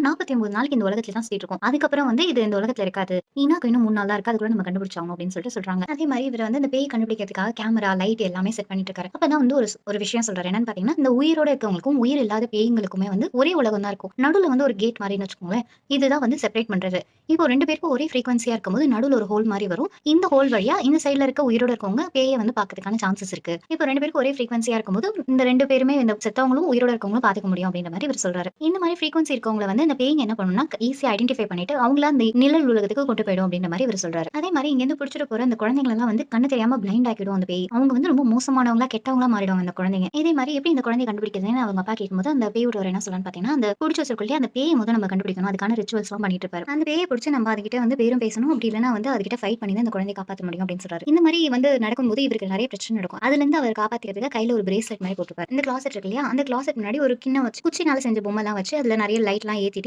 49 நாளைக்கு இந்த உலகத்துல தான் சுத்திட்டு இருக்கும். அதுக்கப்புறம் வந்து இது இந்த உலகத்துல இருக்காது. ஈனாக்கு இன்னும் 3 நாள் தான் இருக்கு. அதுக்குள்ள நம்ம கண்டுபிடிச்சாகணும் அப்படின்னு சொல்றாங்க. அதே மாரி இவரு வந்து இந்த பேய் கண்டுபிடிக்கிறதுக்காக கேமரா, லைட் எல்லாமே செட் பண்ணிட்டு இருக்காரு. அப்பதான் வந்து ஒரு விஷயம் சொல்றாரு. என்னன்னு பார்த்தீங்கன்னா, இந்த உயிரோட இருக்கவங்களுக்கும், உயிர் இல்லாத பேய்ங்களுக்குமே வந்து ஒரே உலகம் தான் இருக்கும். நடுவுல வந்து ஒரு கேட் மாரின்னு வச்சுக்கோங்களேன். இதுதான் வந்து செப்பரேட் பண்றது. இப்போ 2 பேருக்கும் ஒரே ஃப்ரீக்வன்சியா இருக்கும்போது நடுவுல ஒரு ஹோல் மாரி வரும். இந்த ஹோல் வழியா இந்த சைடுல இருக்க உயிரோட இருக்கவங்க பேய வந்து பார்க்கறதுக்கான சான்சஸ் இருக்கு. இப்போ 2 பேருக்கும் ஒரே ஃப்ரீக்வன்சியா இருக்கும்போது இந்த 2 பேருமே இந்த செத்தவங்களும், உயிரோட இருக்கவங்களும் பார்த்துக்க முடியும் அப்படின்ற மாரி இவரு சொல்றாரு. இந்த மாரி ஃப்ரீக்வன்சி இருக்கவங்கள வந்து இந்த பேய்ங்க என்ன பண்ணும்னா, ஈஸியா ஐடென்டிஃபை பண்ணிட்டு அவங்கள அந்த நிழல் உலகத்துக்கு கொண்டு போயிடும் அப்படின்ற மாரி இவரு சொல்றாரு. அதே மாரி இங்கேருந்து புடிச்சிட்டு போற அந்த குழந்தைங்களலாம் வந்து கண்ணு தெரியாம பிளைண்ட் ஆக்கிடும் அந்த பேய். அவங்க வந்து ரொம்ப மோசமானவங்களா, கெட்டவங்களா மாறிடுவாங்க அந்த குழந்தைங்க. இதே மாரி எப்படி இந்த குழந்தைய கண்டுபிடிக்கிறதுன்னு அவங்க அப்பா கேட்கும்போது, அந்த பேய் விடுறவர் என்ன சொல்றான்னு பார்த்தீங்கன்னா, அந்த புடிச்சு வச்சிருக்கோம் இல்லையா, அந்த பேய மொத நம்ம கண்டுபிடிக்கணும். அதுக்கான ரிச்சுவல்ஸ்லாம் பண்ணிட்டு இருப்பாரு. அந்த பேய புடிச்சு நம்ம அதுகிட்ட வந்து பேரும் பேசணும். அப்படி இல்லன்னா வந்து அதுகிட்ட ஃபைட் பண்ணி தான் இந்த குழந்தைய காப்பாத்த முடியும் அப்படின்னு சொல்றாரு. இந்த மாரி வந்து நடக்கும்போது இவருக்கு நெறைய பிரச்சனை நடக்கும். அதுலருந்து அவர் காப்பாத்திக்கிறதுக்கு கையில ஒரு பிரேஸ்லெட் மாரி போட்டுப்பாரு. இந்த கிளாசெட் இருக்கு இல்லையா, அந்த கிளாசெட் முன்னாடி ஒரு கிண்ணம் வச்சு குச்சினால செஞ்ச பொம்மைலாம் வச்சு அதுல நெறைய லைட்லாம் ஏத்தி